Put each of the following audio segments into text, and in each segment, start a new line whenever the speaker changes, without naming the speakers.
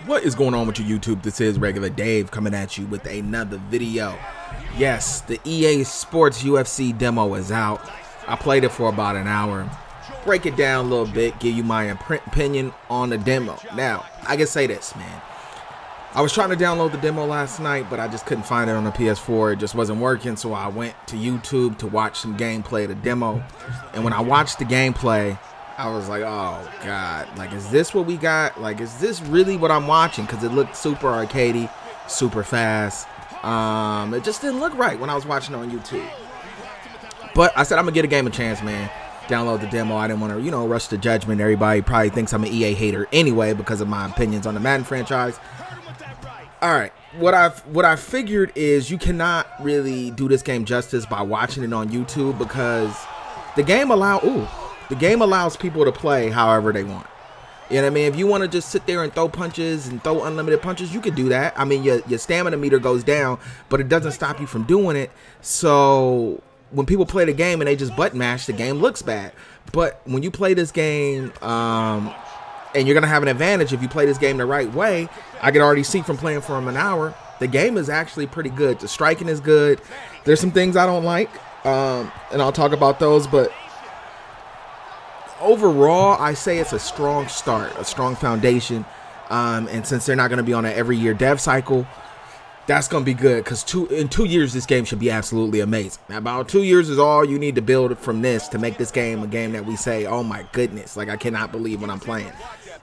What is going on with you, YouTube? This is Regular Dave coming at you with another video. Yes, the EA Sports UFC demo is out. I played it for about an hour. Break it down a little bit, give you my opinion on the demo. Now, I can say this, man. I was trying to download the demo last night, but I just couldn't find it on the PS4. It just wasn't working, so I went to YouTube to watch some gameplay of the demo. And when I watched the gameplay, I was like, oh god, like, is this what we got? Like, is this really what I'm watching? Because it looked super arcadey, super fast. It just didn't look right when I was watching it on YouTube. But I said, I'm gonna give a game a chance, man. Download the demo. I didn't want to, rush to judgment. Everybody probably thinks I'm an EA hater anyway because of my opinions on the Madden franchise. All right, what I figured is you cannot really do this game justice by watching it on YouTube because the game allows people to play however they want. You know what I mean? If you want to just sit there and throw punches and throw unlimited punches, you can do that. I mean, your stamina meter goes down, but it doesn't stop you from doing it. So when people play the game and they just button mash, the game looks bad. But when you play this game, and you're going to have an advantage if you play this game the right way. I can already see from playing for him an hour, the game is actually pretty good. The striking is good. There's some things I don't like, and I'll talk about those, but overall, I say it's a strong start, a strong foundation, and since they're not going to be on an every year dev cycle, that's going to be good because in 2 years, this game should be absolutely amazing. Now, about 2 years is all you need to build from this to make this game a game that we say, oh my goodness, like I cannot believe what I'm playing.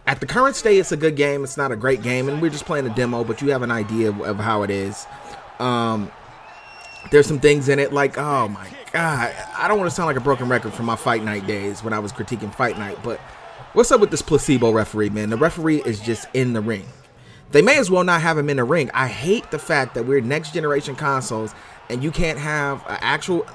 At the current state, it's a good game. It's not a great game, and we're just playing a demo, but you have an idea of how it is. There's some things in it like, oh my god, I don't want to sound like a broken record from my Fight Night days when I was critiquing Fight Night, but what's up with this placebo referee, man? The referee is just in the ring. They may as well not have him in the ring. I hate the fact that we're next generation consoles and you can't have an actual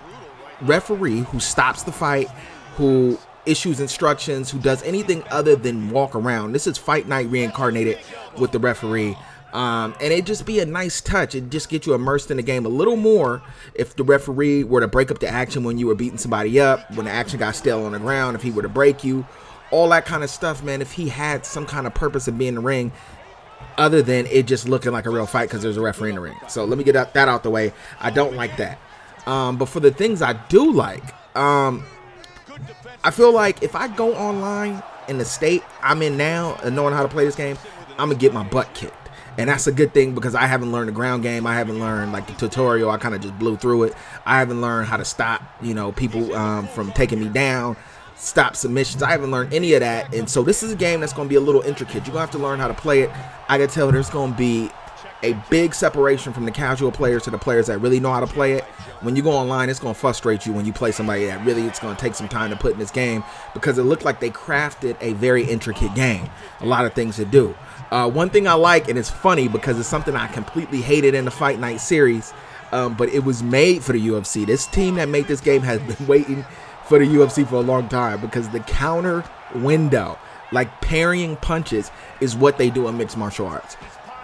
referee who stops the fight, who issues instructions, who does anything other than walk around. This is Fight Night reincarnated with the referee. And it'd just be a nice touch. It'd just get you immersed in the game a little more if the referee were to break up the action when you were beating somebody up, when the action got stale on the ground, if he were to break you, all that kind of stuff, man. If he had some kind of purpose of being in the ring other than it just looking like a real fight because there's a referee in the ring. So let me get that out the way. I don't like that. But for the things I do like, I feel like if I go online in the state I'm in now and knowing how to play this game, I'm going to get my butt kicked. And that's a good thing because I haven't learned the ground game. I haven't learned like the tutorial. I kind of just blew through it. I haven't learned how to stop, people from taking me down, stop submissions. I haven't learned any of that. And so this is a game that's going to be a little intricate. You're going to have to learn how to play it. I can tell there's going to be a big separation from the casual players to the players that really know how to play it. When you go online, it's going to frustrate you when you play somebody that really it's going to take some time to put in this game because it looked like they crafted a very intricate game. A lot of things to do. One thing I like, and it's funny because it's something I completely hated in the Fight Night series, but it was made for the UFC. This team that made this game has been waiting for the UFC for a long time because the counter window, like parrying punches, is what they do in mixed martial arts.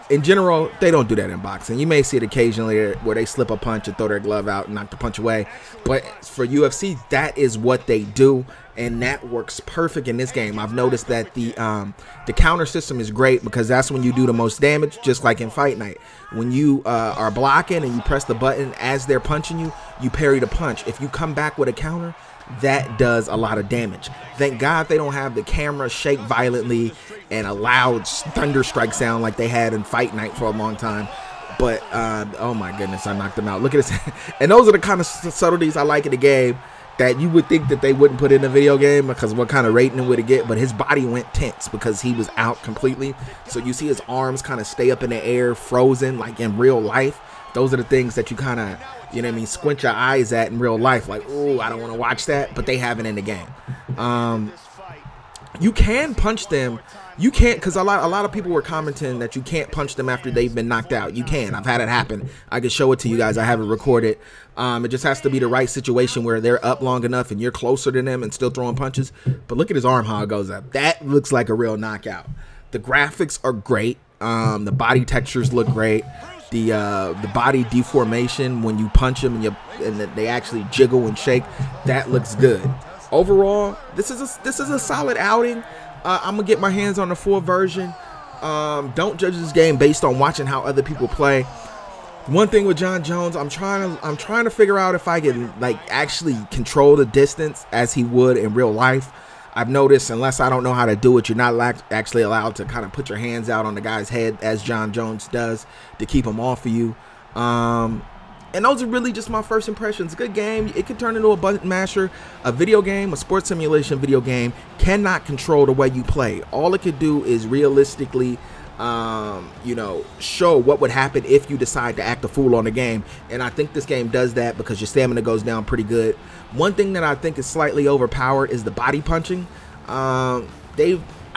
In general, they don't do that in boxing. You may see it occasionally where they slip a punch and throw their glove out and knock the punch away. But for UFC, that is what they do, and that works perfect in this game. I've noticed that the counter system is great because that's when you do the most damage, just like in Fight Night. When you are blocking and you press the button as they're punching you, you parry the punch. If you come back with a counter, that does a lot of damage. Thank God they don't have the camera shake violently and a loud thunder strike sound like they had in Fight Night for a long time. But oh my goodness, I knocked them out. Look at this. And those are the kind of subtleties I like in the game that you would think that they wouldn't put in a video game because what kind of rating would it get? But his body went tense because he was out completely. So you see his arms kind of stay up in the air, frozen like in real life. Those are the things that you kind of, squint your eyes at in real life. Like, ooh, I don't want to watch that, but they have it in the game. You can punch them. You can't, because a lot of people were commenting that you can't punch them after they've been knocked out. You can. I've had it happen. I can show it to you guys. I have it recorded. It just has to be the right situation where they're up long enough and you're closer to them and still throwing punches. But look at his arm, how it goes up. That looks like a real knockout. The graphics are great. The body textures look great. The body deformation when you punch them and they actually jiggle and shake, that looks good. Overall, this is a solid outing. I'm gonna get my hands on the full version. Don't judge this game based on watching how other people play. One thing with Jon Jones, I'm trying to figure out if I can like actually control the distance as he would in real life. I've noticed unless I don't know how to do it, you're not actually allowed to kind of put your hands out on the guy's head as Jon Jones does to keep him off of you. And those are really just my first impressions. Good game. It could turn into a button masher. A video game, a sports simulation video game, cannot control the way you play. All it could do is realistically, you know, show what would happen if you decide to act a fool on the game. And I think this game does that because your stamina goes down pretty good. One thing that I think is slightly overpowered is the body punching. I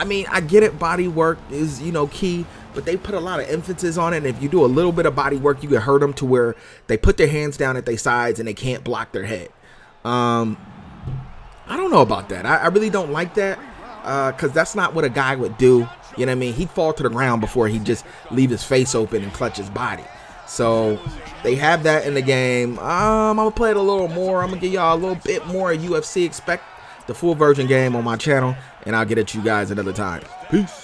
mean, I get it. Body work is, you know, key. But they put a lot of emphasis on it, and if you do a little bit of body work, you can hurt them to where they put their hands down at their sides and they can't block their head. I don't know about that. I really don't like that because that's not what a guy would do. You know what I mean? He'd fall to the ground before he'd just leave his face open and clutch his body. So they have that in the game. I'm going to play it a little more. I'm going to give y'all a little bit more UFC. Expect the full version game on my channel, and I'll get at you guys another time. Peace.